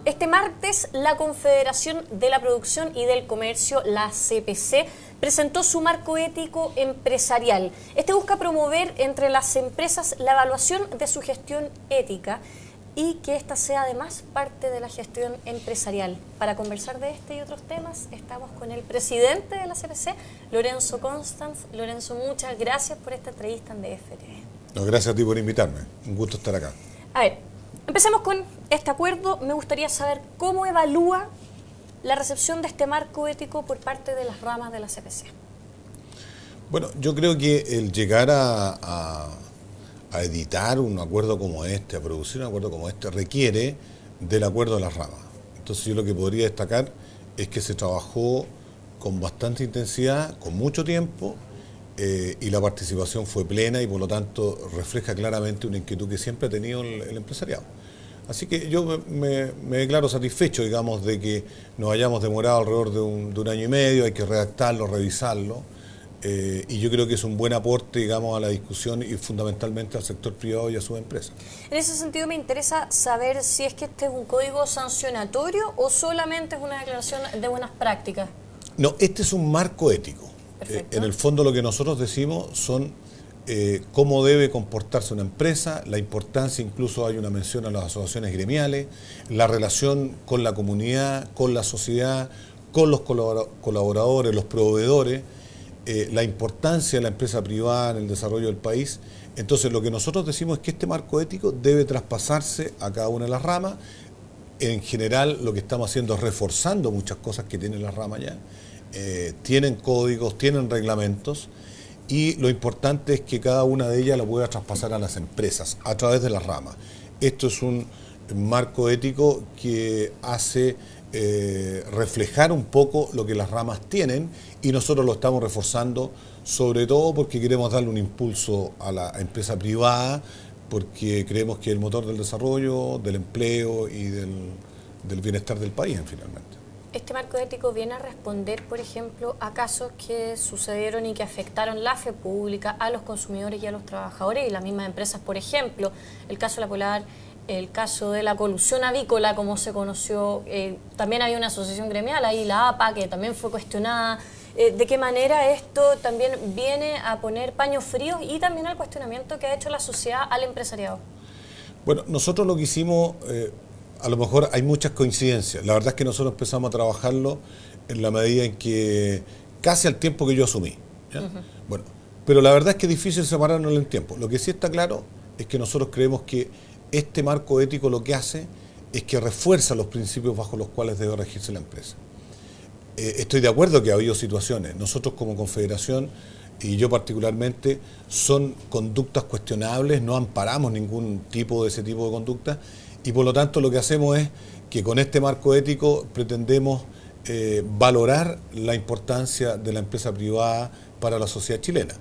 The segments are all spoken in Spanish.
Este martes, la Confederación de la Producción y del Comercio, la CPC, presentó su marco ético empresarial. Este busca promover entre las empresas la evaluación de su gestión ética y que ésta sea además parte de la gestión empresarial. Para conversar de este y otros temas, estamos con el presidente de la CPC, Lorenzo Constanz. Lorenzo, muchas gracias por esta entrevista en DF-TV. No, gracias a ti por invitarme. Un gusto estar acá. A ver, empecemos con este acuerdo. Me gustaría saber cómo evalúa la recepción de este marco ético por parte de las ramas de la CPC. Bueno, yo creo que el llegar a editar un acuerdo como este, a producir un acuerdo como este, requiere del acuerdo de las ramas. Entonces yo lo que podría destacar es que se trabajó con bastante intensidad, con mucho tiempo, y la participación fue plena y por lo tanto refleja claramente una inquietud que siempre ha tenido el empresariado. Así que yo me declaro satisfecho, digamos, de que nos hayamos demorado alrededor de un año y medio, hay que redactarlo, revisarlo, y yo creo que es un buen aporte, digamos, a la discusión y fundamentalmente al sector privado y a sus empresas. En ese sentido me interesa saber si es que este es un código sancionatorio o solamente es una declaración de buenas prácticas. No, este es un marco ético. En el fondo lo que nosotros decimos son cómo debe comportarse una empresa, la importancia, incluso hay una mención a las asociaciones gremiales, la relación con la comunidad, con la sociedad, con los colaboradores, los proveedores, la importancia de la empresa privada en el desarrollo del país. Entonces lo que nosotros decimos es que este marco ético debe traspasarse a cada una de las ramas. En general lo que estamos haciendo es reforzando muchas cosas que tienen las ramas ya. Tienen códigos, tienen reglamentos, y lo importante es que cada una de ellas la pueda traspasar a las empresas a través de las ramas. Esto es un marco ético que hace reflejar un poco lo que las ramas tienen, y nosotros lo estamos reforzando, sobre todo porque queremos darle un impulso a la empresa privada, porque creemos que es el motor del desarrollo, del empleo y del bienestar del país, finalmente. Este marco ético viene a responder, por ejemplo, a casos que sucedieron y que afectaron la fe pública, a los consumidores y a los trabajadores y las mismas empresas. Por ejemplo, el caso de la Polar, el caso de la colusión avícola, como se conoció, también había una asociación gremial ahí, la APA, que también fue cuestionada. ¿De qué manera esto también viene a poner paños fríos y también al cuestionamiento que ha hecho la sociedad al empresariado? Bueno, nosotros lo que hicimos... a lo mejor hay muchas coincidencias. La verdad es que nosotros empezamos a trabajarlo en la medida en que, casi al tiempo que yo asumí, ¿ya? Bueno, pero la verdad es que es difícil separarnos en el tiempo. Lo que sí está claro es que nosotros creemos que este marco ético lo que hace es que refuerza los principios bajo los cuales debe regirse la empresa. Estoy de acuerdo que ha habido situaciones. Nosotros como Confederación, y yo particularmente, son conductas cuestionables, no amparamos ningún tipo de ese tipo de conductas, y por lo tanto lo que hacemos es que con este marco ético pretendemos valorar la importancia de la empresa privada para la sociedad chilena.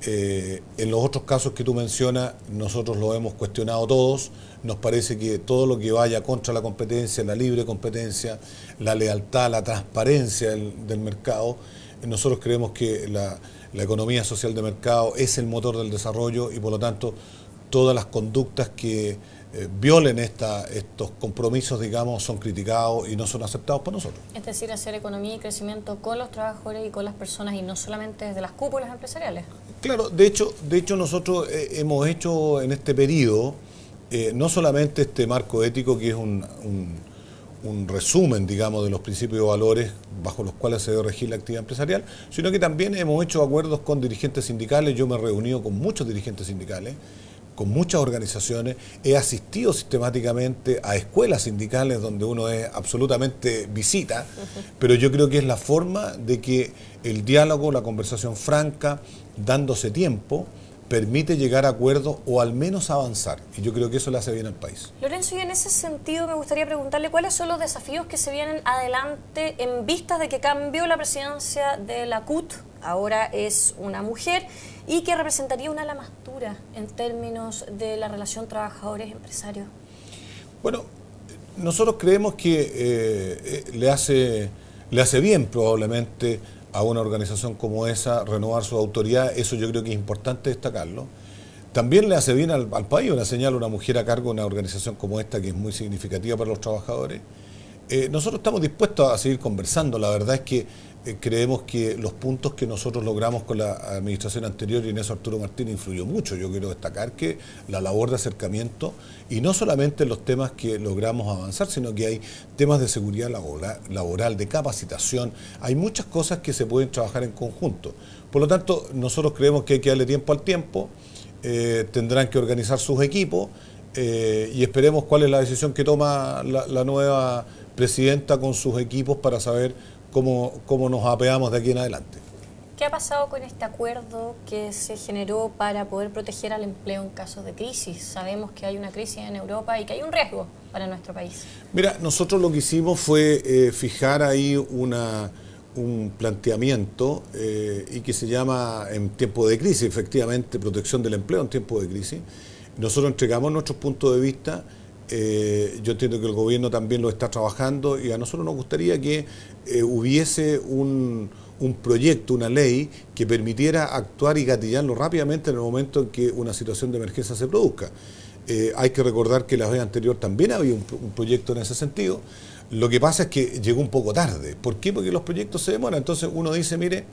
En los otros casos que tú mencionas, nosotros lo hemos cuestionado todos. Nos parece que todo lo que vaya contra la competencia, la libre competencia, la lealtad, la transparencia del mercado, nosotros creemos que la economía social de mercado es el motor del desarrollo, y por lo tanto todas las conductas que violen estos compromisos, digamos, son criticados y no son aceptados por nosotros. Es decir, hacer economía y crecimiento con los trabajadores y con las personas, y no solamente desde las cúpulas empresariales. Claro, de hecho nosotros hemos hecho en este periodo no solamente este marco ético, que es un resumen, digamos, de los principios y valores bajo los cuales se debe regir la actividad empresarial, sino que también hemos hecho acuerdos con dirigentes sindicales. Yo me he reunido con muchos dirigentes sindicales, con muchas organizaciones, he asistido sistemáticamente a escuelas sindicales donde uno es absolutamente visita, pero yo creo que es la forma de que el diálogo, la conversación franca, dándose tiempo, permite llegar a acuerdos o al menos avanzar, y yo creo que eso le hace bien al país. Lorenzo, y en ese sentido me gustaría preguntarle cuáles son los desafíos que se vienen adelante en vistas de que cambió la presidencia de la CUT, ahora es una mujer, y que representaría una lamastura en términos de la relación trabajadores-empresarios. Bueno, nosotros creemos que le hace bien probablemente a una organización como esa renovar su autoridad, eso yo creo que es importante destacarlo. También le hace bien al país una señal, una mujer a cargo de una organización como esta, que es muy significativa para los trabajadores. Nosotros estamos dispuestos a seguir conversando. La verdad es que creemos que los puntos que nosotros logramos con la administración anterior, y en eso Arturo Martínez influyó mucho. Yo quiero destacar que la labor de acercamiento, y no solamente en los temas que logramos avanzar, sino que hay temas de seguridad laboral, de capacitación, hay muchas cosas que se pueden trabajar en conjunto. Por lo tanto, nosotros creemos que hay que darle tiempo al tiempo, tendrán que organizar sus equipos, y esperemos cuál es la decisión que toma la nueva presidenta con sus equipos para saber cómo nos apeamos de aquí en adelante. ¿Qué ha pasado con este acuerdo que se generó para poder proteger al empleo en casos de crisis? Sabemos que hay una crisis en Europa y que hay un riesgo para nuestro país. Mira, nosotros lo que hicimos fue fijar ahí un planteamiento y que se llama en tiempo de crisis, efectivamente, protección del empleo en tiempo de crisis. Nosotros entregamos nuestros puntos de vista. Yo entiendo que el gobierno también lo está trabajando, y a nosotros nos gustaría que hubiese un proyecto, una ley que permitiera actuar y gatillarlo rápidamente en el momento en que una situación de emergencia se produzca. Hay que recordar que la vez anterior también había un proyecto en ese sentido. Lo que pasa es que llegó un poco tarde. ¿Por qué? Porque los proyectos se demoran. Entonces uno dice, mire,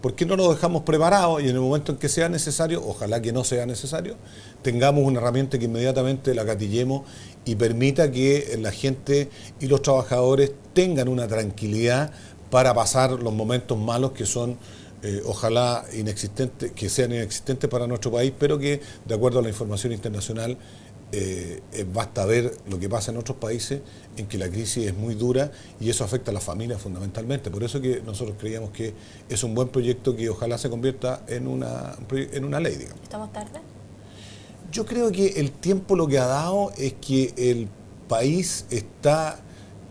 ¿por qué no lo dejamos preparado y en el momento en que sea necesario, ojalá que no sea necesario, tengamos una herramienta que inmediatamente la gatillemos y permita que la gente y los trabajadores tengan una tranquilidad para pasar los momentos malos que son, ojalá inexistentes, que sean inexistentes para nuestro país, pero que, de acuerdo a la información internacional, basta ver lo que pasa en otros países en que la crisis es muy dura y eso afecta a las familias fundamentalmente. Por eso que nosotros creíamos que es un buen proyecto que ojalá se convierta en una ley, digamos. ¿Estamos tarde? Yo creo que el tiempo lo que ha dado es que el país está,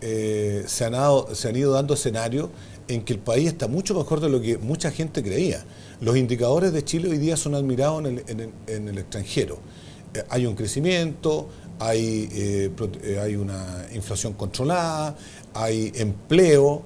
se han ido dando escenarios en que el país está mucho mejor de lo que mucha gente creía. Los indicadores de Chile hoy día son admirados en el extranjero. Hay un crecimiento, hay una inflación controlada, hay empleo,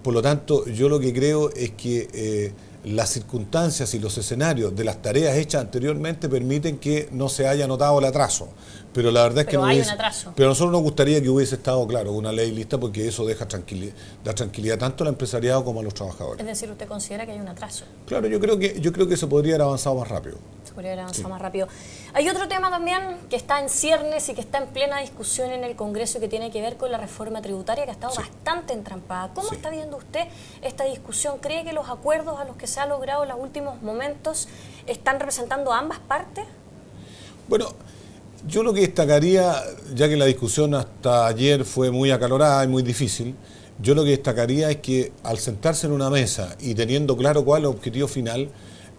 por lo tanto yo lo que creo es que las circunstancias y los escenarios de las tareas hechas anteriormente permiten que no se haya notado el atraso. Pero la verdad es que no hay un atraso. Pero a nosotros nos gustaría que hubiese estado, claro, una ley lista, porque eso da tranquilidad tanto al empresariado como a los trabajadores. Es decir, ¿usted considera que hay un atraso? Claro, yo creo que se podría haber avanzado más rápido. Se podría haber avanzado más rápido. Hay otro tema también que está en ciernes y que está en plena discusión en el Congreso, que tiene que ver con la reforma tributaria, que ha estado bastante entrampada. ¿Cómo está viendo usted esta discusión? ¿Cree que los acuerdos a los que se ha logrado en los últimos momentos están representando a ambas partes? Bueno, yo lo que destacaría, ya que la discusión hasta ayer fue muy acalorada y muy difícil, yo lo que destacaría es que al sentarse en una mesa y teniendo claro cuál es el objetivo final,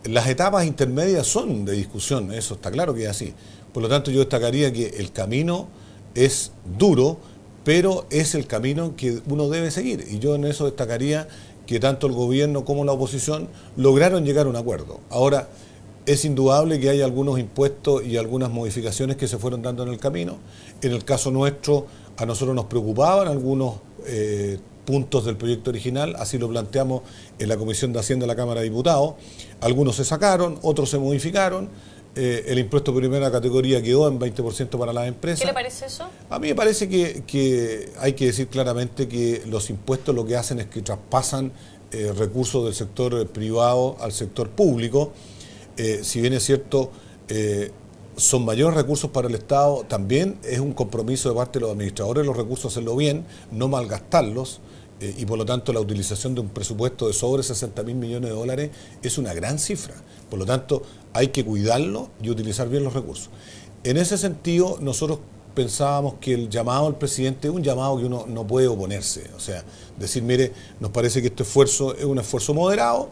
las etapas intermedias son de discusión, eso está claro que es así. Por lo tanto, yo destacaría que el camino es duro, pero es el camino que uno debe seguir. Y yo en eso destacaría que tanto el gobierno como la oposición lograron llegar a un acuerdo. Ahora, es indudable que hay algunos impuestos y algunas modificaciones que se fueron dando en el camino. En el caso nuestro, a nosotros nos preocupaban algunos puntos del proyecto original, así lo planteamos en la Comisión de Hacienda de la Cámara de Diputados. Algunos se sacaron, otros se modificaron. El impuesto de primera categoría quedó en 20% para las empresas. ¿Qué le parece eso? A mí me parece que hay que decir claramente que los impuestos lo que hacen es que traspasan recursos del sector privado al sector público. Si bien es cierto, son mayores recursos para el Estado, también es un compromiso de parte de los administradores de los recursos hacerlo bien, no malgastarlos, y por lo tanto la utilización de un presupuesto de sobre 60.000 millones de dólares es una gran cifra. Por lo tanto, hay que cuidarlo y utilizar bien los recursos. En ese sentido, nosotros pensábamos que el llamado al presidente es un llamado que uno no puede oponerse. O sea, decir, mire, nos parece que este esfuerzo es un esfuerzo moderado,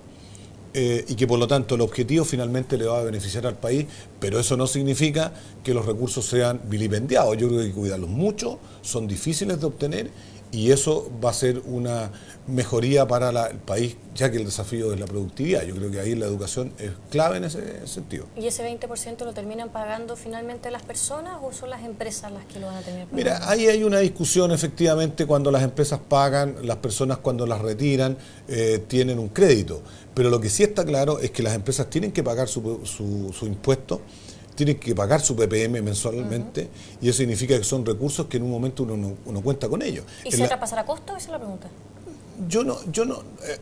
y que por lo tanto el objetivo finalmente le va a beneficiar al país, pero eso no significa que los recursos sean vilipendiados. Yo creo que hay que cuidarlos mucho, son difíciles de obtener y eso va a ser una mejoría para el país, ya que el desafío es la productividad. Yo creo que ahí la educación es clave en ese sentido. ¿Y ese 20% lo terminan pagando finalmente las personas o son las empresas las que lo van a terminar pagando? Mira, ahí hay una discusión efectivamente cuando las empresas pagan, las personas cuando las retiran tienen un crédito, pero lo que sí está claro es que las empresas tienen que pagar su impuesto, tienen que pagar su PPM mensualmente, y eso significa que son recursos que en un momento uno cuenta con ellos. ¿Y se traspasará costo? Esa es la pregunta. Yo no,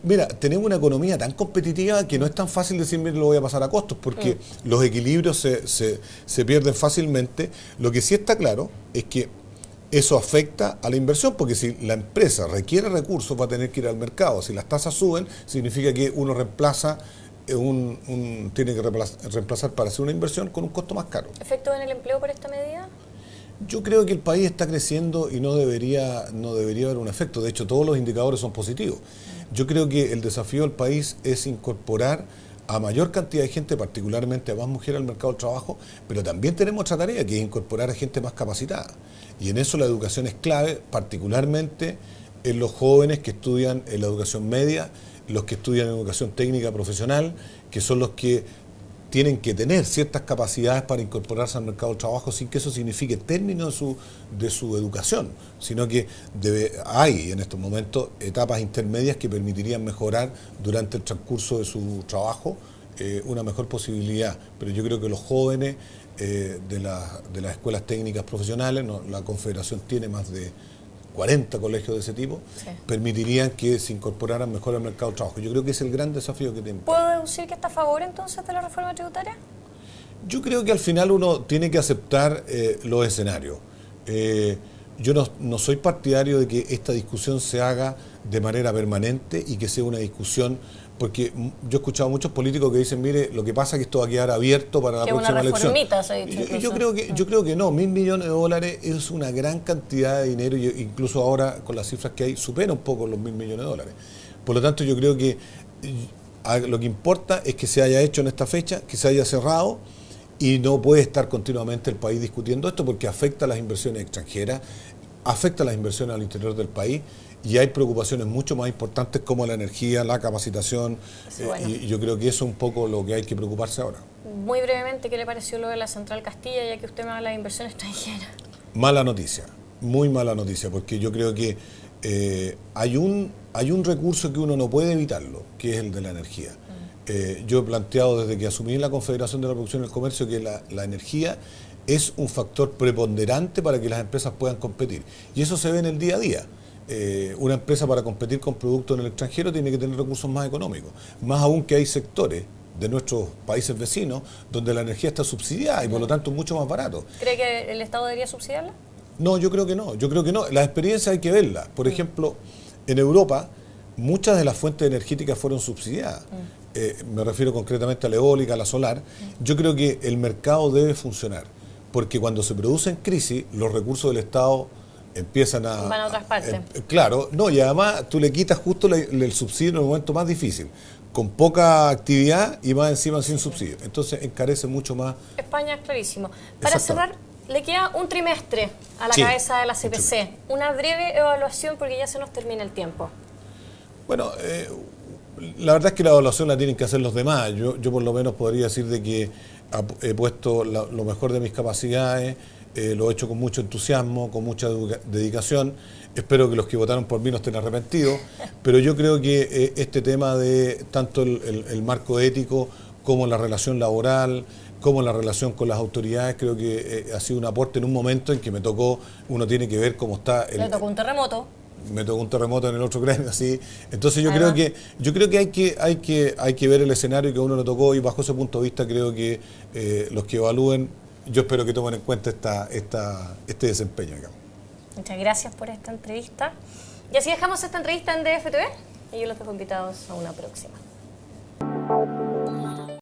mira, tenemos una economía tan competitiva que no es tan fácil decir, mire, lo voy a pasar a costos, porque los equilibrios se pierden fácilmente. Lo que sí está claro es que eso afecta a la inversión, porque si la empresa requiere recursos va a tener que ir al mercado. Si las tasas suben, significa que uno reemplaza tiene que reemplazar para hacer una inversión con un costo más caro. ¿Efecto en el empleo por esta medida? Yo creo que el país está creciendo y no debería haber un efecto. De hecho, todos los indicadores son positivos. Yo creo que el desafío del país es incorporar a mayor cantidad de gente, particularmente a más mujeres al mercado del trabajo, pero también tenemos otra tarea, que es incorporar a gente más capacitada. Y en eso la educación es clave, particularmente en los jóvenes que estudian en la educación media, los que estudian en educación técnica profesional, que son los que tienen que tener ciertas capacidades para incorporarse al mercado del trabajo sin que eso signifique término de su educación, sino que hay en estos momentos etapas intermedias que permitirían mejorar durante el transcurso de su trabajo una mejor posibilidad. Pero yo creo que los jóvenes de las escuelas técnicas profesionales, la Confederación tiene más de 40 colegios de ese tipo, sí, permitirían que se incorporaran mejor al mercado del trabajo. Yo creo que es el gran desafío que tenemos. ¿Puedo deducir que está a favor entonces de la reforma tributaria? Yo creo que al final uno tiene que aceptar los escenarios. Yo no soy partidario de que esta discusión se haga de manera permanente y que sea una discusión, porque yo he escuchado a muchos políticos que dicen, mire, lo que pasa es que esto va a quedar abierto para la próxima elección. Se ha dicho yo creo que no, $1.000 millones es una gran cantidad de dinero, y incluso ahora con las cifras que hay supera un poco los $1.000 millones. Por lo tanto, yo creo que lo que importa es que se haya hecho en esta fecha, que se haya cerrado, y no puede estar continuamente el país discutiendo esto porque afecta a las inversiones extranjeras, afecta a las inversiones al interior del país, y hay preocupaciones mucho más importantes como la energía, la capacitación, y yo creo que eso es un poco lo que hay que preocuparse ahora. Muy brevemente, ¿qué le pareció lo de la Central Castilla, ya que usted me habla de inversión extranjera? Mala noticia, muy mala noticia, porque yo creo que hay un recurso que uno no puede evitarlo, que es el de la energía. Yo he planteado desde que asumí la Confederación de la Producción y el Comercio que la energía es un factor preponderante para que las empresas puedan competir, y eso se ve en el día a día. Una empresa para competir con productos en el extranjero tiene que tener recursos más económicos, más aún que hay sectores de nuestros países vecinos donde la energía está subsidiada y por lo tanto mucho más barato. ¿Cree que el Estado debería subsidiarla? No, yo creo que no, las experiencias hay que verlas. Por ejemplo, en Europa muchas de las fuentes energéticas fueron subsidiadas. Me refiero concretamente a la eólica, a la solar. Yo creo que el mercado debe funcionar, porque cuando se producen crisis, los recursos del Estado empiezan van a otras partes. Claro, no, y además tú le quitas justo el subsidio en el momento más difícil, con poca actividad y más encima sin subsidio. Entonces encarece mucho más. España es clarísimo. Para cerrar, le queda un trimestre a la cabeza de la CPC. Una breve evaluación porque ya se nos termina el tiempo. Bueno, la verdad es que la evaluación la tienen que hacer los demás. Yo por lo menos podría decir de que he puesto lo mejor de mis capacidades. Lo he hecho con mucho entusiasmo, con mucha dedicación. Espero que los que votaron por mí no estén arrepentidos, pero yo creo que este tema de tanto el marco ético como la relación laboral, como la relación con las autoridades, creo que ha sido un aporte en un momento en que uno tiene que ver cómo está. Le tocó un terremoto. Me tocó un terremoto en el otro gremio, así. Entonces yo creo que hay que ver el escenario que a uno le tocó, y bajo ese punto de vista creo que los que evalúen, yo espero que tomen en cuenta este desempeño, digamos. Muchas gracias por esta entrevista. Y así dejamos esta entrevista en DF TV y yo los dejo invitados a una próxima.